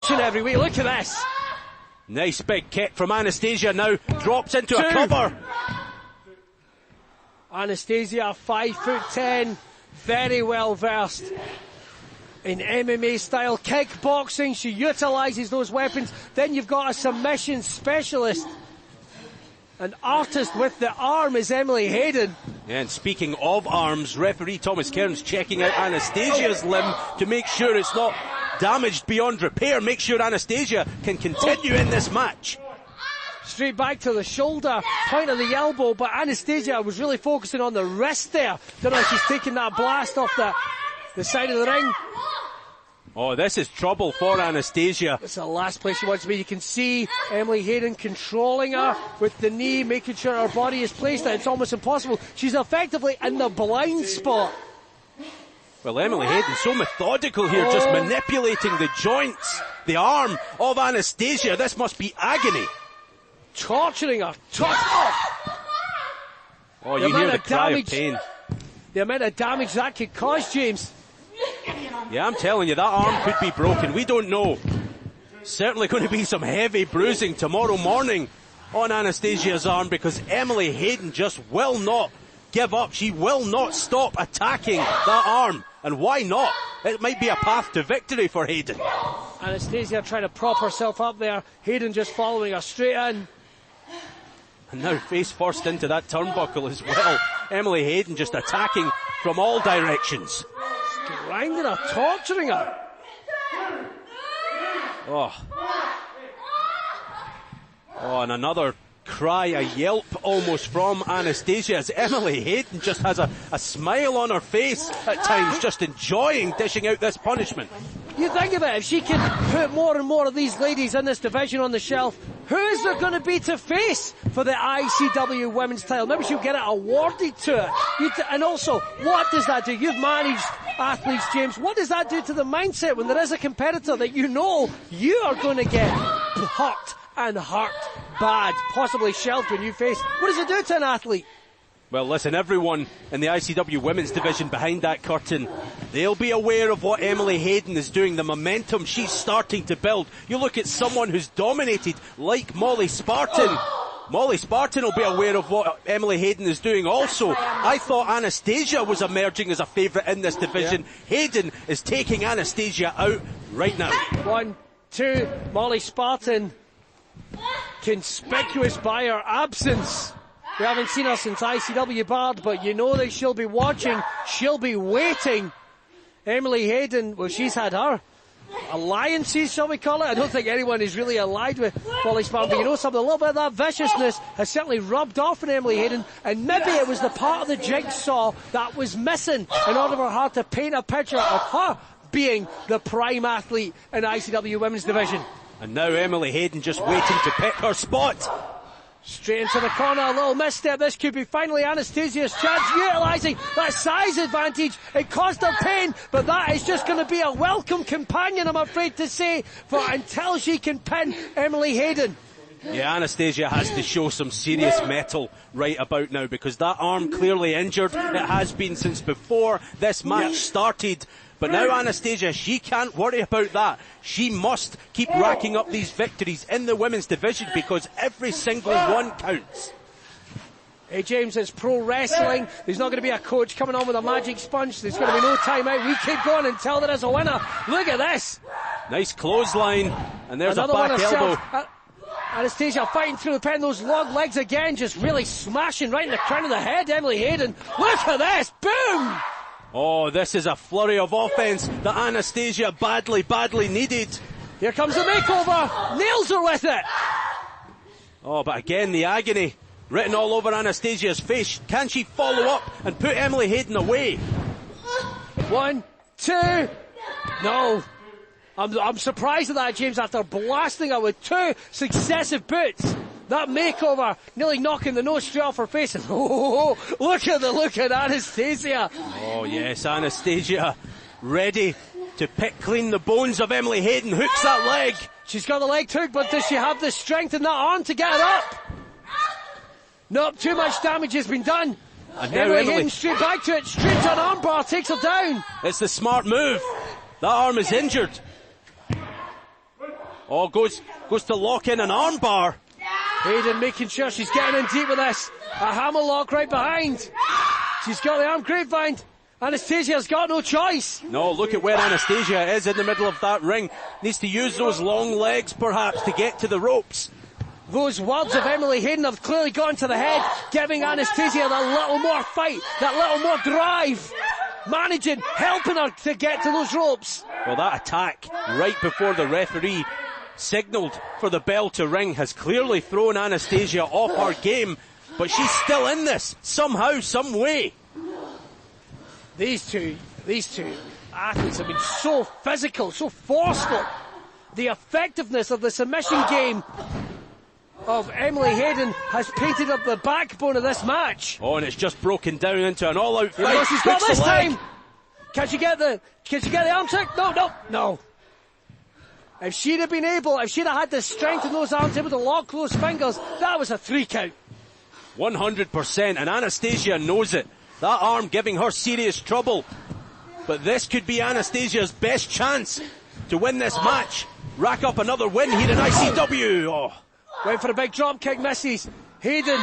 and every week. Look at this. Nice big kick from Anastasia, now drops into a cover. Anastasia, 5'10", very well versed in MMA style kickboxing. She utilises those weapons. Then you've got a submission specialist. An artist with the arm is Emily Hayden. Yeah, and speaking of arms, referee Thomas Kearns checking out Anastasia's limb to make sure it's not damaged beyond repair. Make sure Anastasia can continue in this match. Straight back to the shoulder, point of the elbow, but Anastasia was really focusing on the wrist there. Don't know if she's taking that blast off the side of the ring. Oh, this is trouble for Anastasia. It's the last place she wants to be. You can see Emily Hayden controlling her with the knee, making sure her body is placed. It's almost impossible. She's effectively in the blind spot. Well, Emily Hayden's so methodical here, just manipulating the joints, the arm of Anastasia. This must be agony. Torturing her. Oh, you hear the cry of pain. The amount of damage that could cause, James. Yeah, I'm telling you, that arm could be broken. We don't know. Certainly going to be some heavy bruising tomorrow morning on Anastasia's arm, because Emily Hayden just will not give up. She will not stop attacking that arm. And why not? It might be a path to victory for Hayden. Anastasia trying to prop herself up there. Hayden just following her straight in. And now face first into that turnbuckle as well. Emily Hayden just attacking from all directions. Grinding her, torturing her. Oh, and another cry, a yelp almost from Anastasia, as Emily Hayden just has a smile on her face at times, just enjoying dishing out this punishment. You think of it, if she can put more and more of these ladies in this division on the shelf, who is there going to be to face for the ICW women's title? Maybe she'll get it awarded to her. And also, what does that do? You've managed athletes, James. What does that do to the mindset when there is a competitor that you know you are going to get hurt and hurt bad, possibly shelved when you face? What does it do to an athlete? Well, listen, everyone in the ICW women's division behind that curtain, they'll be aware of what Emily Hayden is doing, the momentum she's starting to build. You look at someone who's dominated like Molly Spartan. Molly Spartan will be aware of what Emily Hayden is doing also. I thought Anastasia was emerging as a favourite in this division. Yeah. Hayden is taking Anastasia out right now. 1, 2, Molly Spartan, conspicuous by her absence. We haven't seen her since ICW Bard, but you know that she'll be watching, she'll be waiting. Emily Hayden, well, she's had her alliances, shall we call it? I don't think anyone is really allied with Molly Spartan, but you know something, a little bit of that viciousness has certainly rubbed off on Emily Hayden, and maybe it was the part of the jigsaw that was missing in order for her to paint a picture of her being the prime athlete in ICW Women's Division. And now Emily Hayden just waiting to pick her spot. Straight into the corner, a little misstep. This could be finally Anastasia's chance, utilising that size advantage. It caused her pain, but that is just going to be a welcome companion, I'm afraid to say, for until she can pin Emily Hayden. Yeah, Anastasia has to show some serious mettle right about now, because that arm clearly injured. It has been since before this match started. But now Anastasia, she can't worry about that. She must keep racking up these victories in the women's division, because every single one counts. Hey James, it's pro wrestling. There's not going to be a coach coming on with a magic sponge. There's going to be no timeout. We keep going until there is a winner. Look at this. Nice clothesline. And there's another a back elbow. Anastasia fighting through the pen. Those long legs again, just really smashing right in the crown of the head. Emily Hayden. Look at this. Boom. Oh, this is a flurry of offense that Anastasia badly needed. Here comes the makeover. Nails her with it. Oh, but again, the agony written all over Anastasia's face. Can she follow up and put Emily Hayden away? 1, 2. No. I'm surprised at that, James, after blasting her with 2 successive boots. That makeover nearly knocking the nose straight off her face. And look at Anastasia. Oh yes, Anastasia ready to pick clean the bones of Emily Hayden. Hooks that leg. She's got the leg hook, but does she have the strength in that arm to get it up? Nope, too much damage has been done. And now Emily Hayden straight back to it, straight to an arm bar, takes her down. It's the smart move. That arm is injured. Oh, goes to lock in an armbar. Hayden making sure she's getting in deep with this. A hammerlock right behind. She's got the arm grapevine. Anastasia's got no choice. No, look at where Anastasia is in the middle of that ring. Needs to use those long legs perhaps to get to the ropes. Those words of Emily Hayden have clearly gone to the head, giving Anastasia that little more fight, that little more drive. Managing, helping her to get to those ropes. Well, that attack right before the referee signalled for the bell to ring has clearly thrown Anastasia off her game, but she's still in this, somehow, some way. These two athletes have been so physical, so forceful. The effectiveness of the submission game of Emily Hayden has painted up the backbone of this match. Oh, and it's just broken down into an all-out fight. Well, she's got this time. Can she get the arm trick? No. If she'd have had the strength in those arms able to lock those fingers, that was a 3 count. 100%, and Anastasia knows it. That arm giving her serious trouble. But this could be Anastasia's best chance to win this match. Rack up another win here in ICW. Oh. Went for a big drop kick, misses. Hayden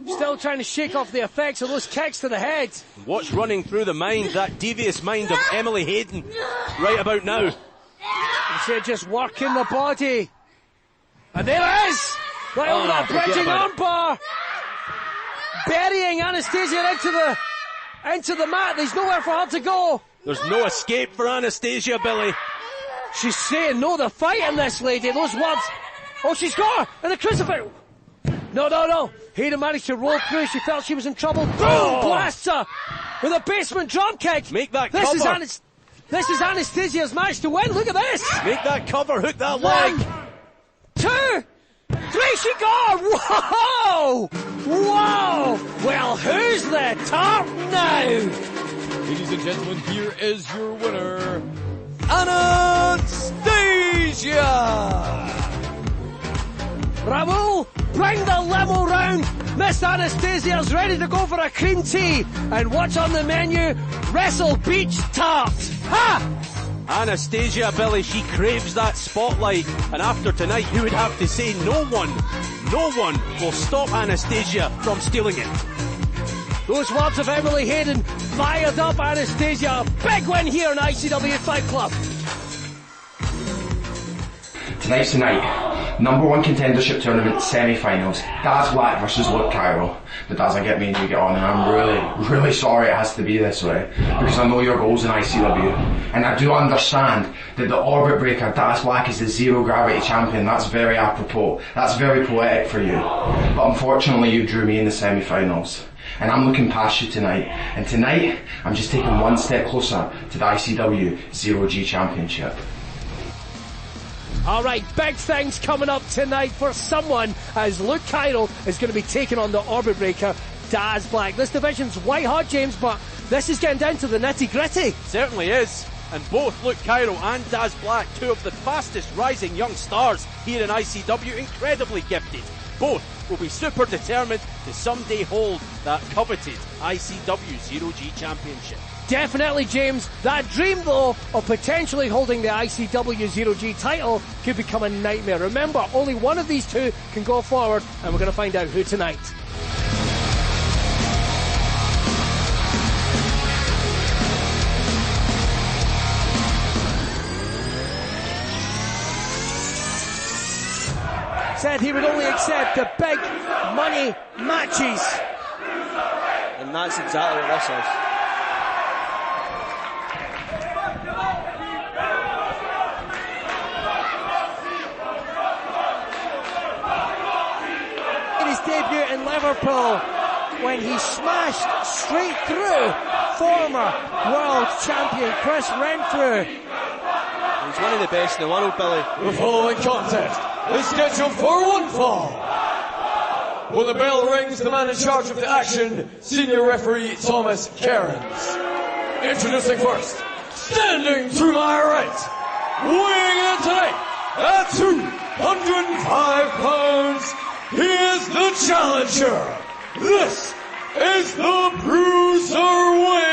still trying to shake off the effects of those kicks to the head. What's running through the mind, that devious mind of Emily Hayden right about now? She's just working the body. And there it is! Right over that bridging armbar. Burying Anastasia into the mat. There's nowhere for her to go. There's no escape for Anastasia, Billy. She's saying no, they're fighting this lady. Those words. Oh, she's got her! And the crucifix! No. Hayden managed to roll through. She felt she was in trouble. Boom! Blasts her with a basement drop kick. Make that cover. This is Anastasia's match to win. Look at this. Make that cover. Hook that leg. 1, 2, 3. She got her. Whoa! Well, who's the top now? Ladies and gentlemen, here is your winner, Anastasia. Raul, bring the limo round. Miss Anastasia's ready to go for a cream tea. And what's on the menu? Wrestle Beach Tart. Ha! Anastasia, Billy, she craves that spotlight. And after tonight, you would have to say no one will stop Anastasia from stealing it. Those words of Emily Hayden fired up Anastasia. Big win here in ICW Fight Club. Tonight's the night. #1 contendership tournament semi-finals. Daz Black versus Luke Cairo. But Daz, I get me and you get on, and I'm really sorry it has to be this way, because I know your goals in ICW, and I do understand that the Orbit Breaker, Daz Black, is the Zero Gravity champion. That's very apropos. That's very poetic for you. But unfortunately, you drew me in the semi-finals. And I'm looking past you tonight. And tonight, I'm just taking one step closer to the ICW Zero G Championship. Alright, big things coming up tonight for someone, as Luke Cairo is going to be taking on the Orbit Breaker, Daz Black. This division's white hot, James, but this is getting down to the nitty gritty. Certainly is. And both Luke Cairo and Daz Black, two of the fastest rising young stars here in ICW, incredibly gifted. Both will be super determined to someday hold that coveted ICW Zero G Championship. Definitely, James. That dream, though, of potentially holding the ICW Zero G title could become a nightmare. Remember, only one of these two can go forward, and we're going to find out who tonight. Said he would only accept the big money matches. And that's exactly what this is. Debut in Liverpool when he smashed straight through former world champion Chris Renfrew. He's one of the best in the world, Billy. The following contest is scheduled for one fall. When the bell rings, the man in charge of the action, senior referee Thomas Cairns. Introducing first, standing to my right, weighing in tonight at 205 pounds, he is the challenger. This is the Bruiserweight